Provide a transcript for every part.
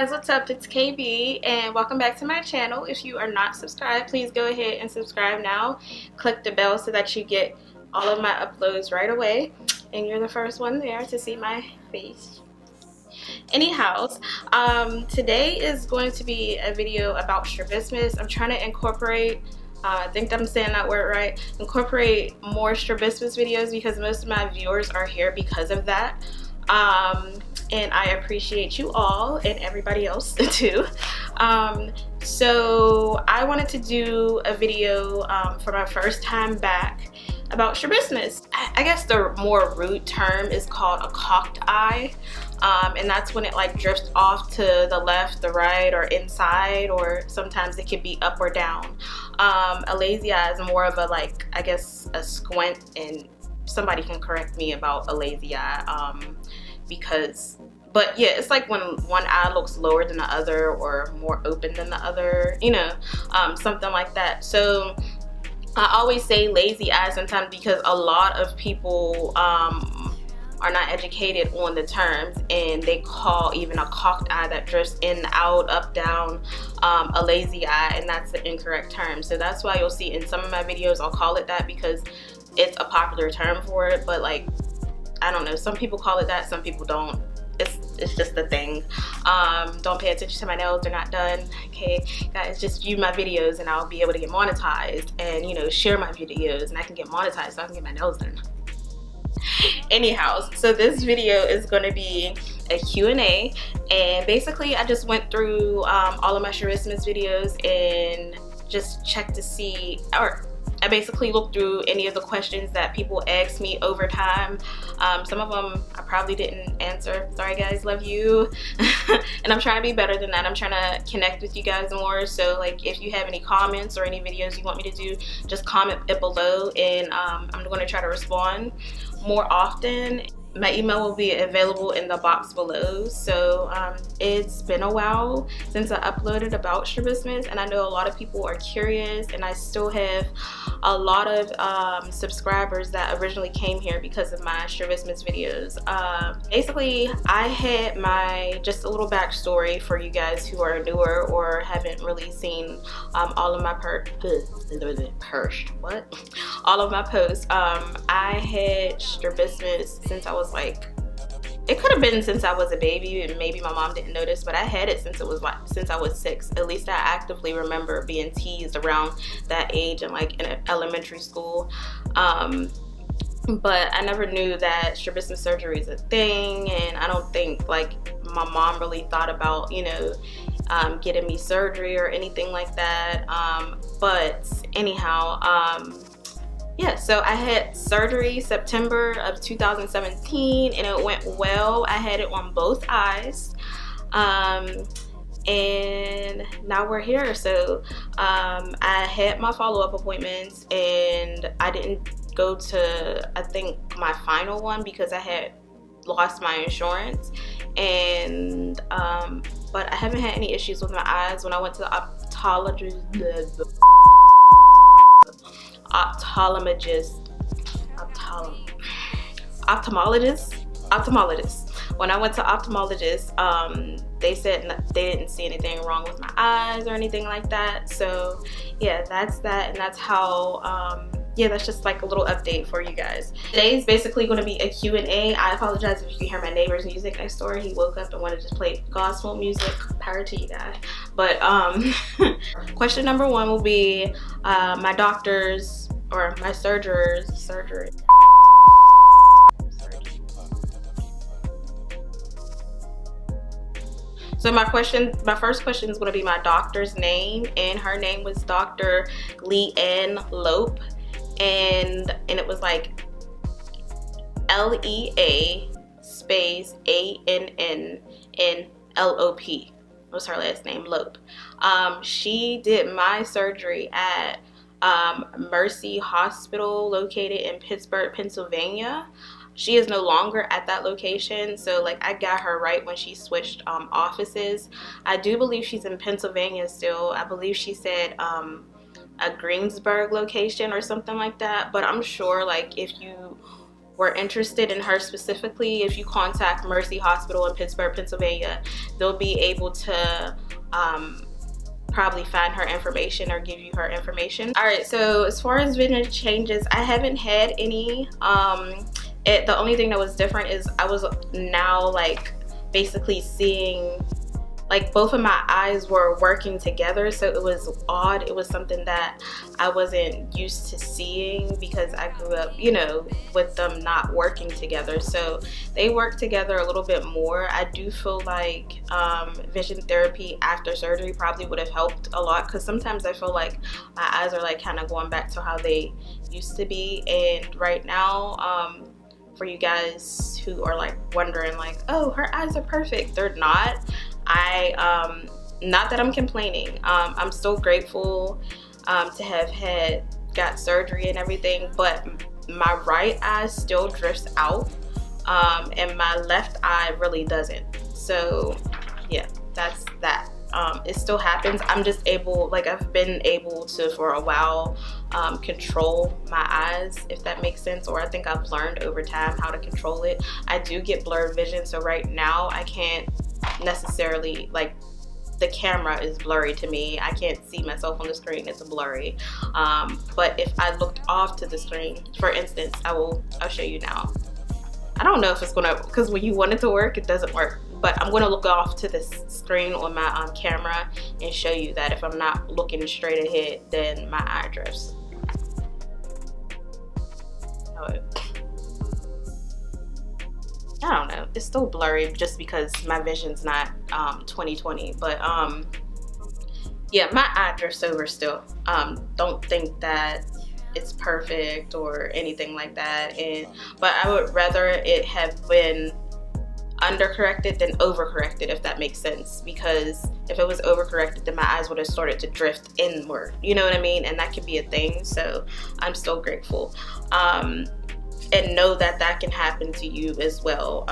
guys, what's up? It's Khay Bee and welcome back to my channel. If you are not subscribed, please go ahead and subscribe now. Click the bell so that you get all of my uploads right away and you're the first one there to see my face. Anyhow, today is going to be a video about strabismus. I'm trying to incorporate, I think I'm saying that word right, incorporate more strabismus videos because most of my viewers are here because of that. And I appreciate you all and everybody else too. So I wanted to do a video for my first time back about strabismus. I guess the more rude term is called a cocked eye, and that's when it like drifts off to the left, the right, or inside, or sometimes it can be up or down. A lazy eye is more of a, like, I guess a squint, and somebody can correct me about a lazy eye. But yeah, it's like when one eye looks lower than the other or more open than the other, you know, something like that. So I always say lazy eye sometimes because a lot of people are not educated on the terms, and they call even a cocked eye that drifts in, out, up, down, a lazy eye, and that's the incorrect term. So that's why you'll see in some of my videos I'll call it that because it's a popular term for it. But like, I don't know, some people call it that, some people don't. It's just a thing. Don't pay attention to my nails, they're not done. Okay guys, just view my videos and I'll be able to get monetized, and you know, share my videos and I can get monetized so I can get my nails done. Anyhow, so this video is going to be a Q&A, and basically I just went through all of my strabismus videos and just checked to see, or I basically looked through any of the questions that people asked me over time. Some of them I probably didn't answer. Sorry guys, love you. And I'm trying to be better than that. I'm trying to connect with you guys more. So like, if you have any comments or any videos you want me to do, just comment it below, and I'm going to try to respond more often. My email will be available in the box below. So it's been a while since I uploaded about strabismus, and I know a lot of people are curious, and I still have a lot of subscribers that originally came here because of my strabismus videos. Basically, I had just a little backstory for you guys who are newer or haven't really seen all of my all of my posts. I had strabismus since I was like, it could have been since I was a baby, and maybe my mom didn't notice, but I had it since I was 6. At least I actively remember being teased around that age and like in elementary school. But I never knew that strabismus surgery is a thing, and I don't think like my mom really thought about, you know, getting me surgery or anything like that. But anyhow, yeah, so I had surgery September of 2017, and it went well. I had it on both eyes, and now we're here. So I had my follow-up appointments, and I didn't go to, I think, my final one because I had lost my insurance, and but I haven't had any issues with my eyes. When I went to the ophthalmologist. When I went to ophthalmologist, they said they didn't see anything wrong with my eyes or anything like that. So yeah, that's that, and that's how yeah, that's just like a little update for you guys. Today's basically going to be a Q&A. I apologize if you can hear my neighbor's music next door. He woke up and wanted to play gospel music. Power to you guys. But question number 1 will be my doctor's or my surgery. So my first question is going to be my doctor's name, and her name was Dr. Leanne Lope, and it was like LEA space ANNNLOP was her last name, Lope. She did my surgery at Mercy Hospital located in Pittsburgh, Pennsylvania. She is no longer at that location, so like I got her right when she switched offices. I do believe she's in Pennsylvania still. I believe she said a Greensburg location or something like that, but I'm sure like if you were interested in her specifically, if you contact Mercy Hospital in Pittsburgh, Pennsylvania, they'll be able to probably find her information or give you her information. All right, so as far as vision changes, I haven't had any. The only thing that was different is I was now like basically seeing, like both of my eyes were working together, so it was odd. It was something that I wasn't used to seeing because I grew up, you know, with them not working together. So they work together a little bit more. I do feel like vision therapy after surgery probably would have helped a lot, because sometimes I feel like my eyes are like kind of going back to how they used to be. And right now, for you guys who are like wondering like, oh, her eyes are perfect, they're not. Not that I'm complaining. I'm still grateful to have got surgery and everything, but my right eye still drifts out, and my left eye really doesn't. So yeah, that's that. It still happens. I'm just able, like I've been able to for a while control my eyes, if that makes sense, or I think I've learned over time how to control it. I do get blurred vision, so right now I can't necessarily, like, the camera is blurry to me. I can't see myself on the screen, it's blurry. But if I looked off to the screen, for instance, I'll show you now. I don't know if it's gonna, because when you want it to work, it doesn't work. But I'm gonna look off to the screen on my camera and show you that if I'm not looking straight ahead, then my eye drifts. I don't know, it's still blurry just because my vision's not 20/20, but yeah, my eye drifts over still. Don't think that it's perfect or anything like that, but I would rather it have been undercorrected than overcorrected, if that makes sense, because if it was overcorrected, then my eyes would have started to drift inward, you know what I mean? And that could be a thing. So I'm still grateful, and know that that can happen to you as well.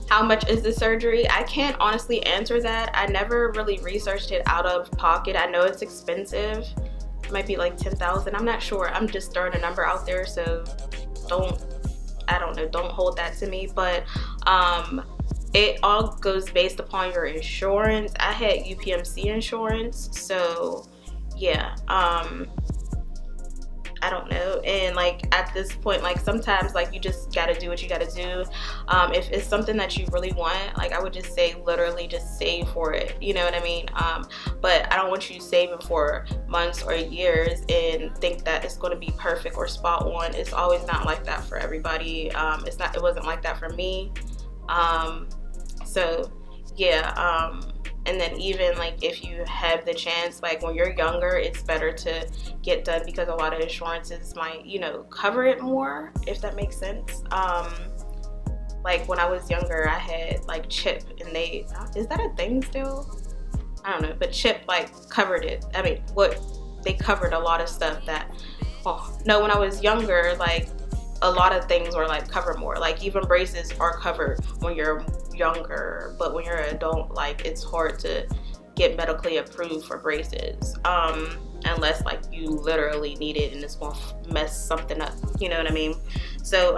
How much is the surgery? I can't honestly answer that. I never really researched it out of pocket. I know it's expensive. It might be like 10,000. I'm not sure. I'm just throwing a number out there, so I don't know, don't hold that to me. But it all goes based upon your insurance. I had UPMC insurance, so yeah, I don't know. And like at this point, like sometimes like you just gotta do what you gotta do. If it's something that you really want, like I would just say literally just save for it, you know what I mean? But I don't want you saving for months or years and think that it's going to be perfect or spot on. It's always not like that for everybody. It wasn't like that for me. So yeah, and then even like if you have the chance, like when you're younger, it's better to get done because a lot of insurances might, you know, cover it more, if that makes sense. Like when I was younger, I had like CHIP, and is that a thing still? I don't know, but CHIP like covered it. I mean, they covered a lot of stuff that, no, when I was younger, like a lot of things were like covered more. Like even braces are covered when you're younger, but when you're an adult, like it's hard to get medically approved for braces, unless like you literally need it and it's gonna mess something up, you know what I mean? So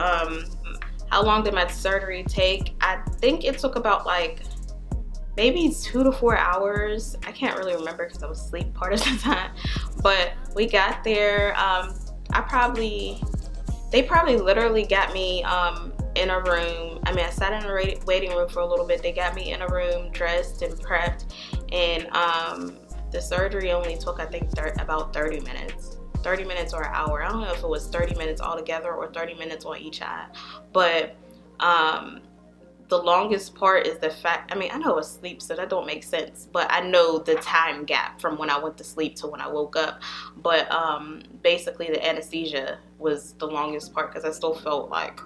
how long did my surgery take? I think it took about like maybe 2 to 4 hours. I can't really remember because I was asleep part of the time, but we got there. They probably literally got me in a room. I mean, I sat in a waiting room for a little bit. They got me in a room, dressed and prepped, and the surgery only took, I think, about 30 minutes. 30 minutes or an hour. I don't know if it was 30 minutes altogether or 30 minutes on each eye, but the longest part is the fact, I mean, I know I was asleep, so that don't make sense, but I know the time gap from when I went to sleep to when I woke up. But basically the anesthesia was the longest part because I still felt like,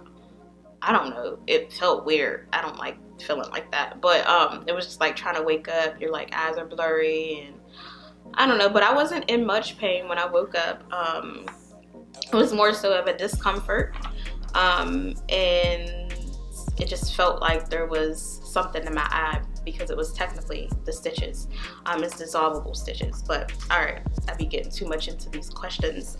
I don't know, it felt weird. I don't like feeling like that, but it was just like trying to wake up. Your like eyes are blurry, and I don't know, but I wasn't in much pain when I woke up. It was more so of a discomfort, and it just felt like there was something in my eye because it was technically the stitches. It's dissolvable stitches. But all right, I be getting too much into these questions.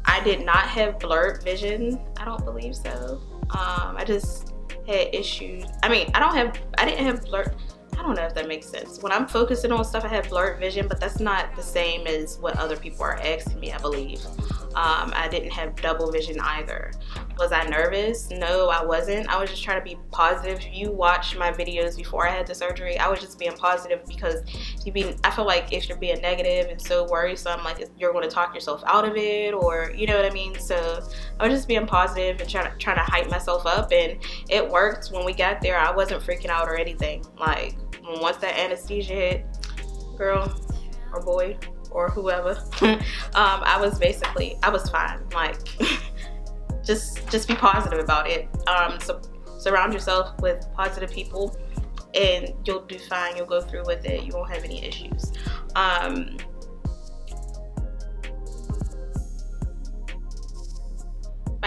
I I did not have blurred vision. I don't believe so. I just had issues. I mean, I didn't have blurred. I don't know if that makes sense. When I'm focusing on stuff, I have blurred vision, but that's not the same as what other people are asking me, I believe. I didn't have double vision either. Was I nervous? No, I wasn't. I was just trying to be positive. If you watch my videos before I had the surgery, I was just being positive, because I feel like if you're being negative and so worrisome, like you're going to talk yourself out of it, or you know what I mean? So I was just being positive and trying to hype myself up, and it worked. When we got there, I wasn't freaking out or anything. Like once that anesthesia hit, girl or boy or whoever, I was fine. Like just be positive about it. So surround yourself with positive people and you'll do fine. You'll go through with it. You won't have any issues. My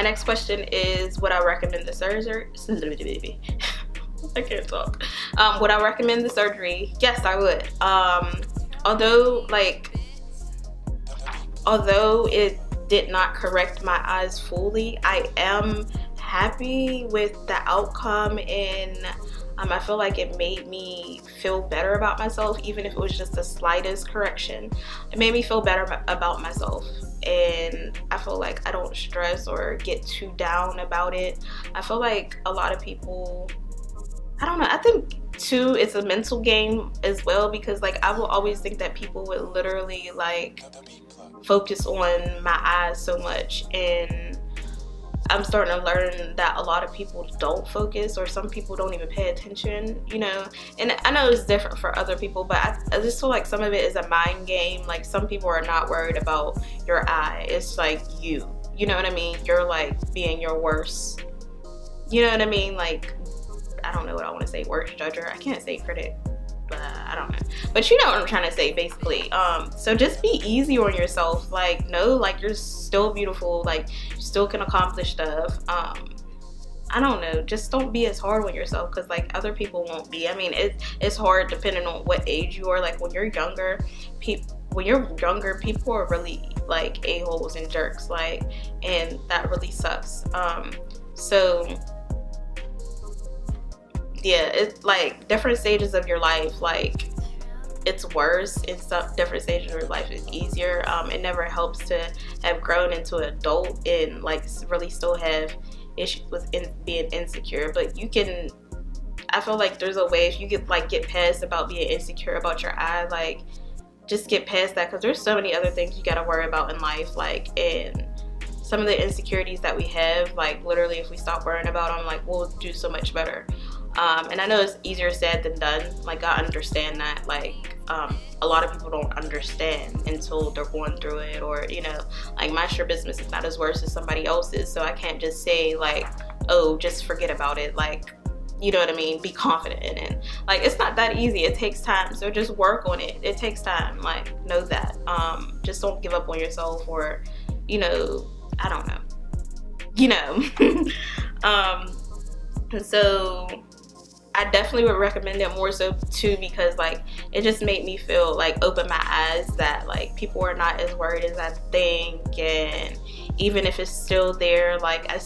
next question is, would I recommend the surgery? I can't talk. Would I recommend the surgery? Yes, I would. Although it did not correct my eyes fully, I am happy with the outcome, and I feel like it made me feel better about myself, even if it was just the slightest correction. It made me feel better about myself, and I feel like I don't stress or get too down about it. I feel like a lot of people, I don't know, I think too it's a mental game as well, because like I will always think that people would literally like focus on my eyes so much, and I'm starting to learn that a lot of people don't focus, or some people don't even pay attention, you know. And I know it's different for other people, but I just feel like some of it is a mind game. Like some people are not worried about your eye, it's like you know what I mean? You're like being your worst, you know what I mean? Like, I don't know what I want to say, worst judger. I can't say critic, but I don't know. But you know what I'm trying to say basically. So just be easy on yourself. Like, know like you're still beautiful, like you still can accomplish stuff. I don't know, just don't be as hard on yourself, because like other people won't be. I mean, it's hard depending on what age you are. Like when you're younger, people are really like a-holes and jerks, like, and that really sucks. So yeah, it's like different stages of your life, like it's worse. In some different stages of your life it's easier. It never helps to have grown into an adult and like really still have issues with being insecure, but you can, I feel like there's a way, if you could like get past about being insecure about your eye, like just get past that, because there's so many other things you got to worry about in life. Like, and some of the insecurities that we have, like literally if we stop worrying about them, like we'll do so much better. And I know it's easier said than done. Like I understand that. Like a lot of people don't understand until they're going through it, or you know, like my strabismus is not as worse as somebody else's, so I can't just say like, oh, just forget about it. Like, you know what I mean? Be confident in it. Like it's not that easy. It takes time. So just work on it. It takes time. Like know that. Just don't give up on yourself, or you know, I don't know. You know. And so I definitely would recommend it more so too, because like it just made me feel like open my eyes that like people are not as worried as I think, and even if it's still there, like you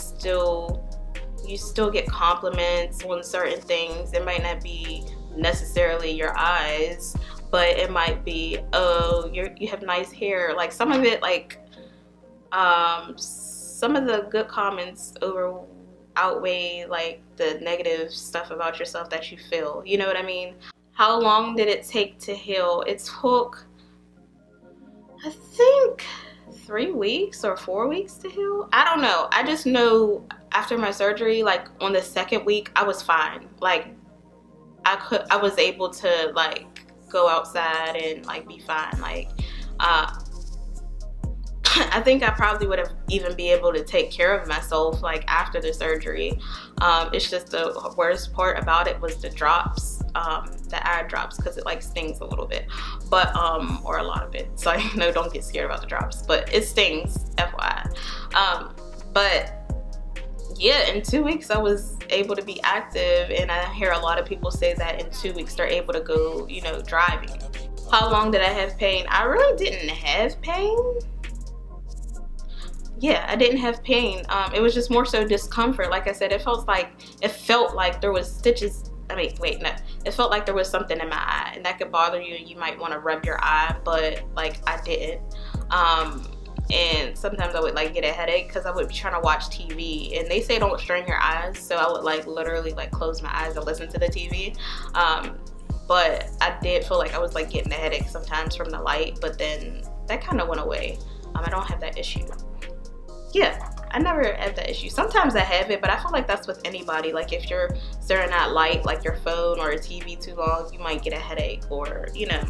still get compliments on certain things. It might not be necessarily your eyes, but it might be, oh, you have nice hair. Like some of it, like some of the good comments outweigh like the negative stuff about yourself that you feel, you know what I mean? How long did it take to heal? It took, I think 3 weeks or 4 weeks to heal. I don't know. I just know after my surgery, like on the second week, I was fine. Like I was able to like go outside and like be fine. Like I think I probably would have even be able to take care of myself like after the surgery. It's just the worst part about it was the drops, the eye drops, because it like stings a little bit, but or a lot of it. So no, don't get scared about the drops, but it stings, FYI. But yeah, in 2 weeks I was able to be active, and I hear a lot of people say that in 2 weeks they're able to go, you know, driving. How long did I have pain? I really didn't have pain. yeah, I didn't have pain. It was just more so discomfort. Like I said, it felt like there was stitches. I mean, wait, no. It felt like there was something in my eye, and that could bother you. You might want to rub your eye, but like I didn't. And sometimes I would like get a headache because I would be trying to watch TV, and they say don't strain your eyes, so I would like literally like close my eyes and listen to the TV. But I did feel like I was like getting a headache sometimes from the light, but then that kind of went away. I don't have that issue. Yeah, I never have that issue. Sometimes I have it, but I feel like that's with anybody. Like if you're staring at light, like your phone or a TV too long, you might get a headache, or you know,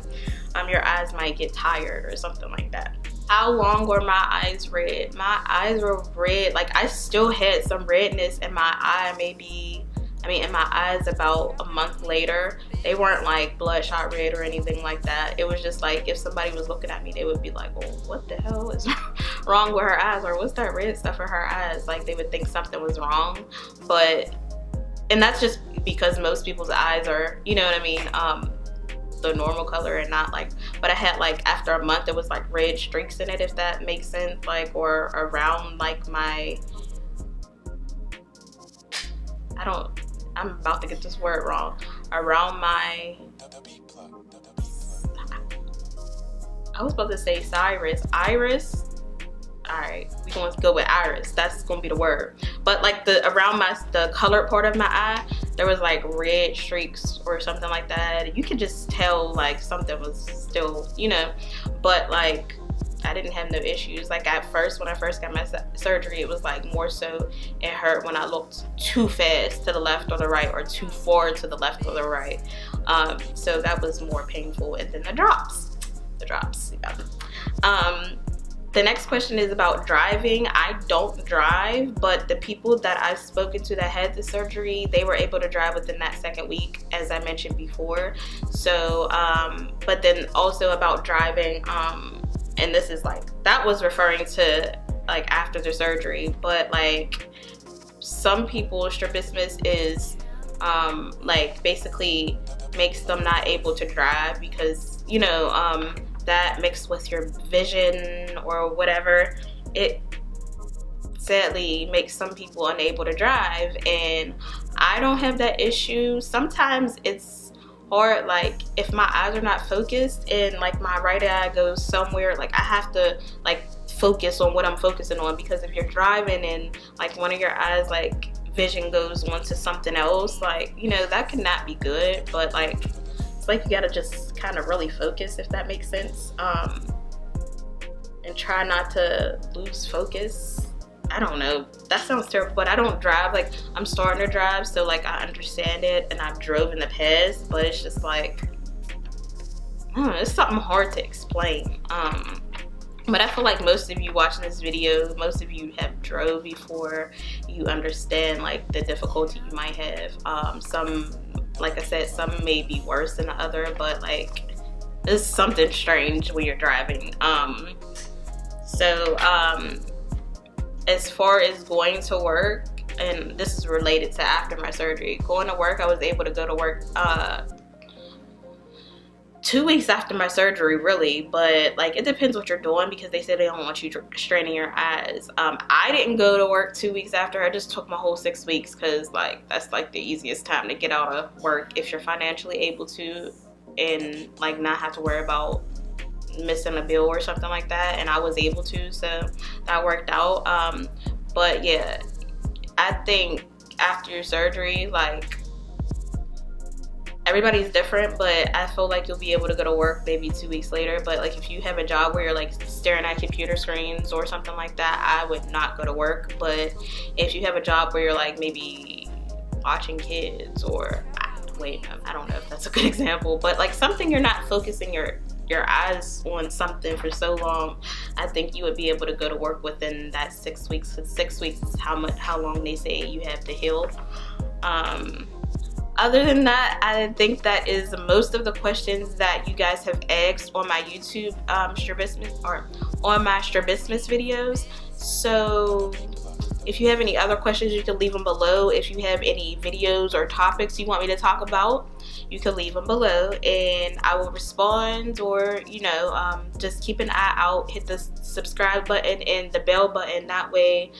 your eyes might get tired or something like that. How long were my eyes red? My eyes were red. Like I still had some redness in my eye, in my eyes about a month later. They weren't like bloodshot red or anything like that. It was just like if somebody was looking at me, they would be like, oh, what the hell is wrong with her eyes? Or what's that red stuff in her eyes? Like they would think something was wrong. And that's just because most people's eyes are, you know what I mean, the normal color and not like, but I had like after a month, it was like red streaks in it, if that makes sense, like, or around like I'm about to get this word wrong. Around my, I was about to say iris. All right, we're going to go with iris. That's going to be the word. But like around the colored part of my eye, there was like red streaks or something like that. You could just tell like something was still, you know, but like I didn't have no issues. Like at first, when I first got my surgery, it was like more so it hurt when I looked too fast to the left or the right, or too forward to the left or the right. So that was more painful. And then the drops, yeah. The next question is about driving. I don't drive, but the people that I've spoken to that had the surgery, they were able to drive within that second week, as I mentioned before. So, but then also about driving, and this is like, that was referring to like after the surgery, but like some people, strabismus is like basically makes them not able to drive because, you know, that mixed with your vision or whatever, it sadly makes some people unable to drive. And I don't have that issue. Sometimes it's hard, like if my eyes are not focused and like my right eye goes somewhere, like I have to like focus on what I'm focusing on, because if you're driving and like one of your eyes, like vision goes on to something else, like, you know, that could not be good. But like like you gotta just kind of really focus, if that makes sense, and try not to lose focus. I don't know, that sounds terrible, but I don't drive. Like I'm starting to drive, so like I understand it, and I've drove in the past, but it's just like, I don't know, it's something hard to explain. But I feel like most of you watching this video, most of you have drove before. You understand like the difficulty you might have. Some, like I said, some may be worse than the other, but like it's something strange when you're driving. As far as going to work, and this is related to after my surgery, going to work, I was able to go to work 2 weeks after my surgery, really, but like it depends what you're doing, because they say they don't want you straining your eyes. I didn't go to work 2 weeks after. I just took my whole 6 weeks, because like that's like the easiest time to get out of work if you're financially able to, and like not have to worry about missing a bill or something like that. And I was able to, so that worked out. But yeah, I think after your surgery, like everybody's different, but I feel like you'll be able to go to work maybe 2 weeks later. But like if you have a job where you're like staring at computer screens or something like that, I would not go to work. But if you have a job where you're like maybe watching kids, or wait, I don't know if that's a good example, but like something you're not focusing your eyes on something for so long, I think you would be able to go to work within that 6 weeks. Because 6 weeks is how long they say you have to heal. Other than that, I think that is most of the questions that you guys have asked on my YouTube strabismus, or on my strabismus videos. So If you have any other questions, you can leave them below. If you have any videos or topics you want me to talk about, you can leave them below and I will respond, or you know, just keep an eye out, hit the subscribe button and the bell button. That way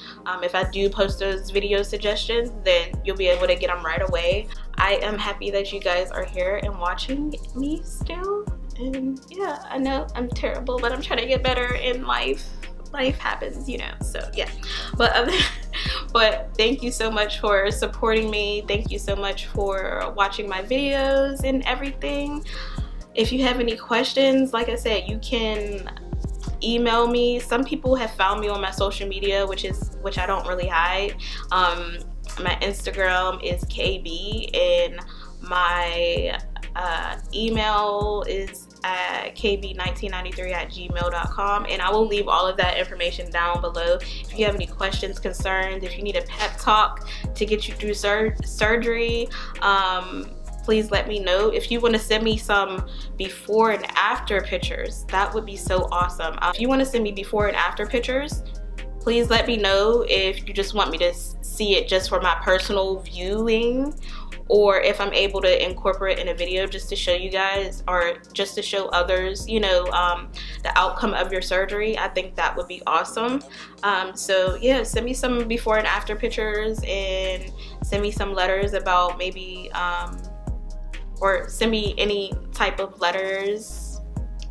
if I do post those video suggestions, then you'll be able to get them right away. I am happy that you guys are here and watching me still, and yeah, I know I'm terrible, but I'm trying to get better in life. Life happens, you know, so yeah. But thank you so much for supporting me. Thank you so much for watching my videos and everything. If you have any questions, like I said, you can email me. Some people have found me on my social media, which I don't really hide. My Instagram is Khay Bee and my email is at kb1993@gmail.com, and I will leave all of that information down below. If you have any questions, concerns, if you need a pep talk to get you through surgery, please let me know. If you want to send me some before and after pictures, that would be so awesome. If you want to send me before and after pictures, please let me know. If you just want me to see it just for my personal viewing, or if I'm able to incorporate in a video just to show you guys, or just to show others, you know, the outcome of your surgery, I think that would be awesome. So yeah, send me some before and after pictures, and send me some letters about maybe, or send me any type of letters.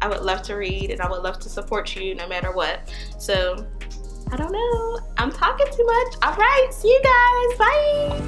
I would love to read, and I would love to support you no matter what. So I don't know, I'm talking too much. All right, see you guys, bye.